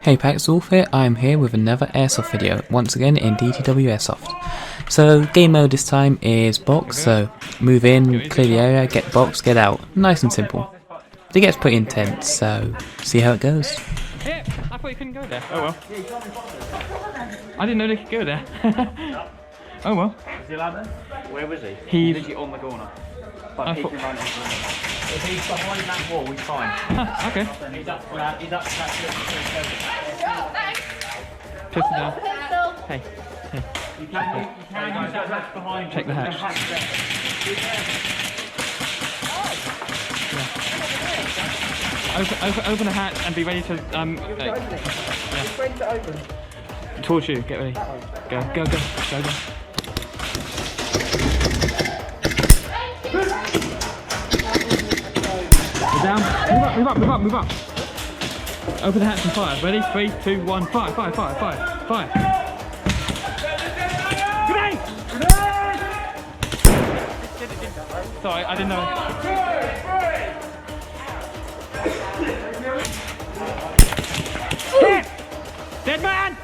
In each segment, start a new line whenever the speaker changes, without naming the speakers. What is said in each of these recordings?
Hey Pax, Wolf here. I'm here with another Airsoft video, once again in DTW Airsoft. So game mode this time is box, so move in, clear the area, get box, get out. Nice and simple. It gets pretty intense, so see how it goes.
Yeah, I thought you couldn't go there. Oh well. I didn't know they could go there. Oh well.
Is he allowed there? Where was he?
He's
literally on the corner. But he can run into the If he's behind that wall, he's fine.
okay.
He's up for that. He's up for that.
Pistol down. Hey. Hey.
You can use that hatch behind.
Check the hatch. Yeah. Open the hatch and be ready to
It's ready to open.
Towards you. Get ready. Go. Go. Go. Go. Go. Down. Move up, move up, move up, move up. Open the hatch and fire. Ready? 3, 2, 1, fire, fire, fire, fire, fire. Grenade! Sorry, I didn't know. Hit! Dead man!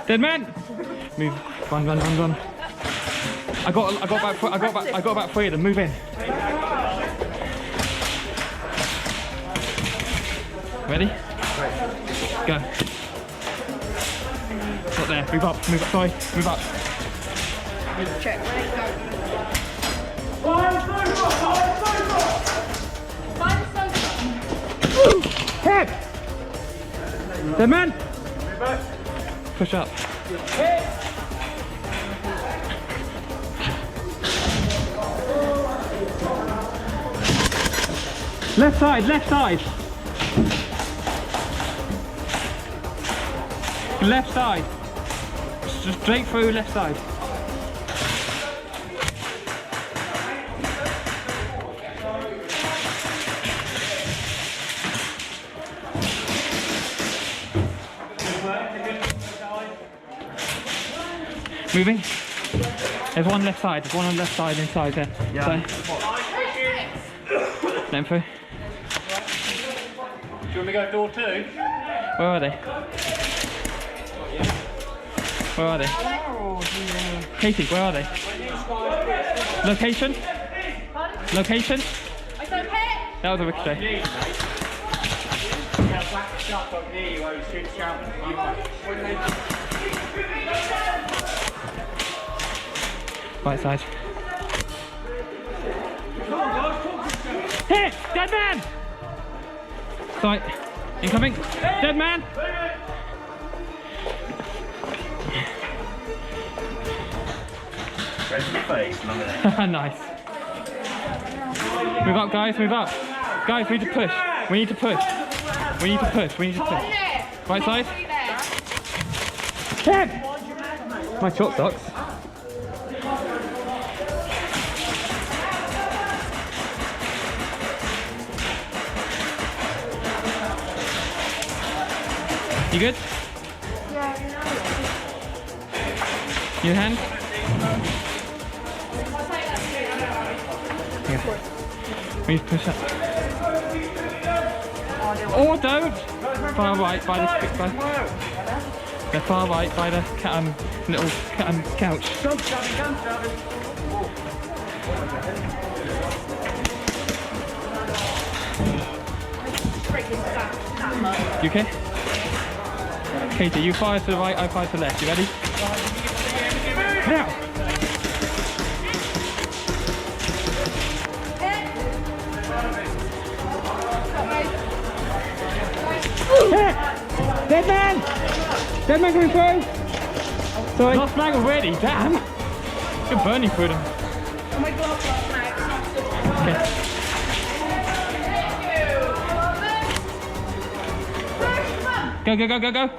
Dead man! Move. Run, run, run, run. I got about 3 of them. Move in. Ready? Go. Not there. Move up. Move up. Sorry. Move up.
Check. Ready, go.
Head. Dead man. Push up. Left side. Left side. Left side. Just straight through left side. Moving. There's one left side. There's one on the left side inside there. Yeah. So. Let him through.
Do you want me to go door 2?
Where are they? Where are they? Katie, where are they? Location? Location? That was a ricochet. Right side. Hit! Dead man! Sorry. Incoming. Dead man!
Go to the face,
Nice. Move up, guys, move up. Guys, we need to push. We need to push. We need to push. We need to push. Right side. Dead! My short socks. You good?
Yeah.
Your hand? Yeah. We need to push up. Oh, don't! Far right by the they're far right by the little couch. You okay? Katie, you fire to the right, I fire to the left. You ready? Now! Hit! Dead man! Dead man coming through! Sorry. Lost mag already, damn! You're burning through them.
Oh my god, Max.
Okay. Go, go, go, go, go!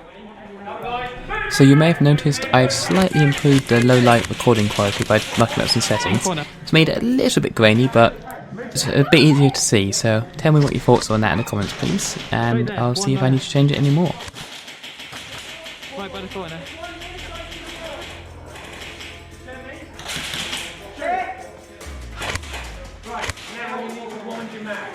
So you may have noticed I've slightly improved the low light recording quality by mucking up some settings. It's made it a little bit grainy, but it's a bit easier to see, so tell me what your thoughts are on that in the comments please, and I'll see if I need to change it anymore.
Right by the corner. Right, now we need to wind your mag.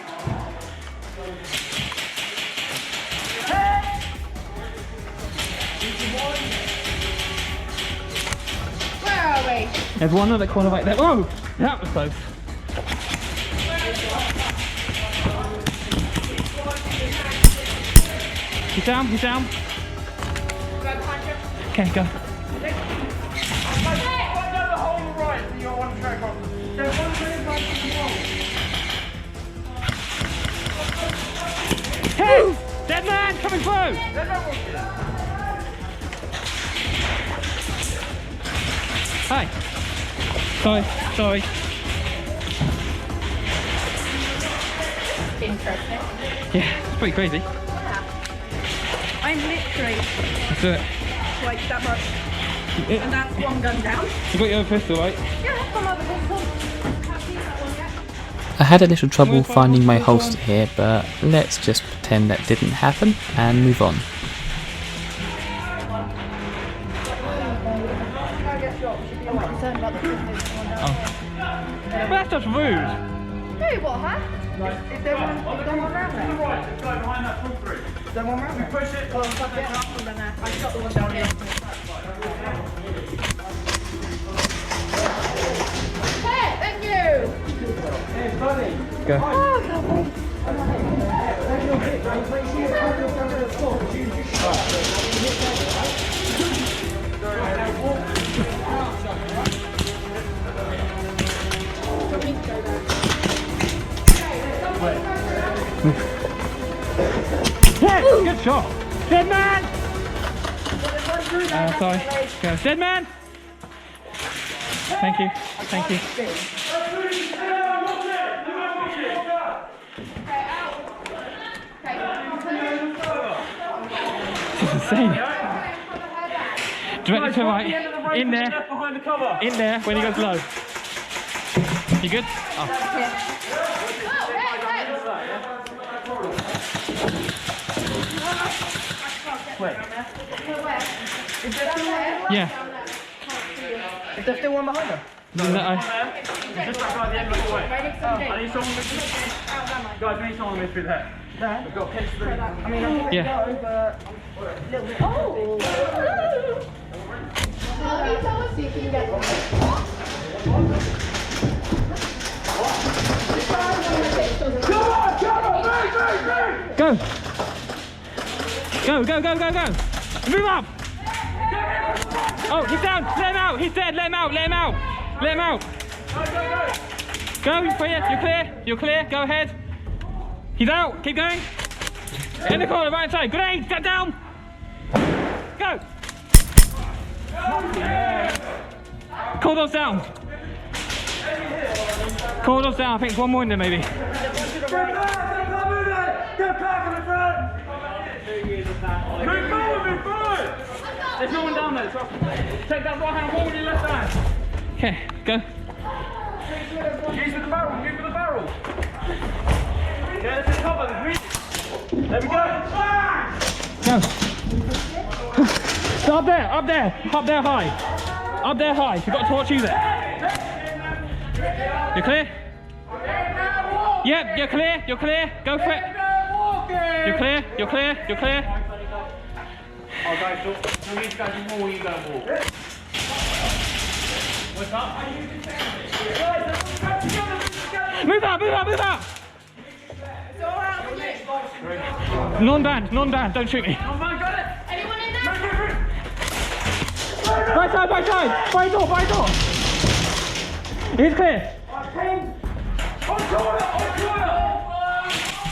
There's one other corner right there. Whoa! That was close. He's down, he's down. Okay, go. Hey! Dead man coming through! Hi. Sorry.
Interesting.
Yeah, it's pretty crazy.
I'm literally
Let's do it.
like that much. And that's one gun down.
You got your other pistol, right?
Yeah, that's one other pistol. Can't see that one yet.
I had a little trouble finding my holster here, but let's just pretend that didn't happen and move on.
Well, that's just rude.
Hey, what, huh? Is there one around there?
Right, let's go behind that front three.
Is there one around there?
Push it.
Well, I've got the one I've got the one down here. Hey, thank you!
Go.
Oh, can't wait.
Yeah, good shot. Dead man! Sorry. Go. Dead man! Thank you. This is insane. Directly to right. In there.
Behind the cover.
In there when he goes low. You good? Oh. Yeah.
Is there still one behind her?
No,
Just back right the end of the way. I need someone with guys, we need someone with there. We've got kids through.
I mean, I'm going to
Yeah.
go, but a little bit. Oh! See if you can get one.
Go! Move up! Oh, he's down! Let him out! He's dead! Let him out! Go! You're clear! Go ahead! He's out! Keep going! In the corner, right side! Grenade! Get down! Go! Corridor's down! I think one more in there maybe.
Move forward! There's no one down there. Take that right hand forward with your left hand.
Okay, go.
Use for the barrel. Yeah, this is cover. There we go.
Go. So up there high. You've got a torch, use it. You clear? Yep, you're clear. Go for it. You're clear.
I'll go short. So these guys are more, you go walk. What's up?
Move out. Non-band, don't shoot me.
Anyone in there?
Right side, by door. He's clear.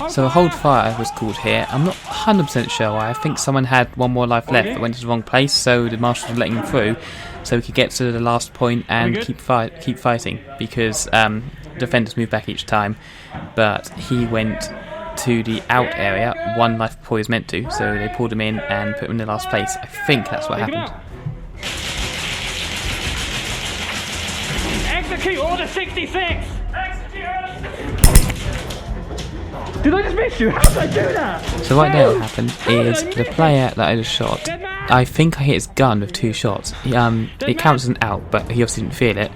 So a hold fire was called here. I'm not 100% sure why. I think someone had one more life left that went to the wrong place, so the marshal was letting him through so he could get to the last point and keep fighting, because defenders moved back each time, but he went to the out area one life before he was meant to, so they pulled him in and put him in the last place. I think that's what happened.
Execute order 66! Did I just miss you? How did I do that?
So right now what happened is the player that I just shot, I think I hit his gun with 2 shots. It counts as an out, but he obviously didn't feel it.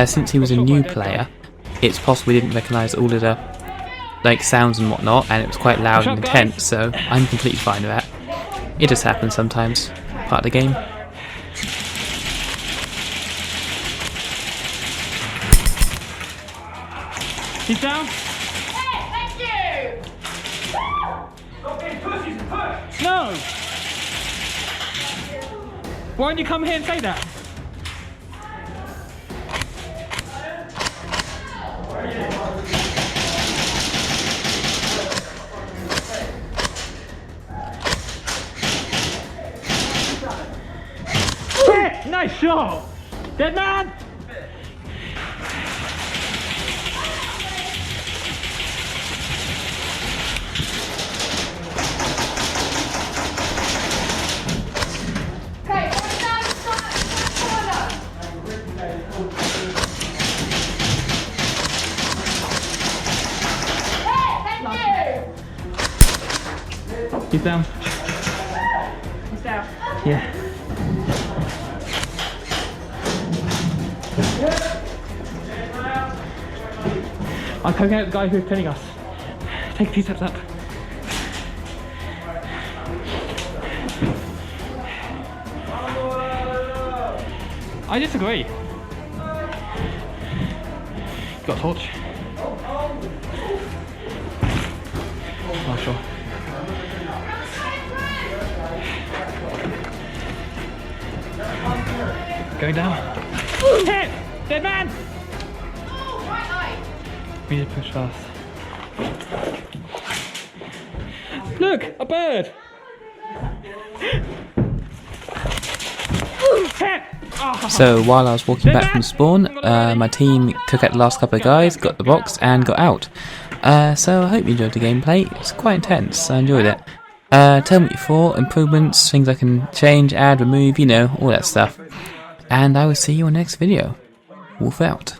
Since he was a new player, it's possible he didn't recognise all of the sounds and whatnot, and it was quite loud and intense, so I'm completely fine with that. It just happens sometimes, part of the game.
He's down.
Hey, thank you!
Stop being pussies and push!
No! Why don't you come here and say that? Hit! Nice shot! Dead man!
Okay, right down the corner. Hey, thank you!
He's down.
He's down.
Yeah. I'm poking out the guy who's pinning us. Take a few steps up. I disagree. Got a torch? Oh, sure. Going down. Hit! Dead man!
Oh, right eye.
We need to push fast. Look! A bird! Hit! Oh.
So while I was walking back from spawn, my team took out the last couple of guys, got the box, and got out. So I hope you enjoyed the gameplay. It's quite intense. I enjoyed it. Tell me what you thought, improvements, things I can change, add, remove, you know, all that stuff. And I will see you on the next video. Wolf out.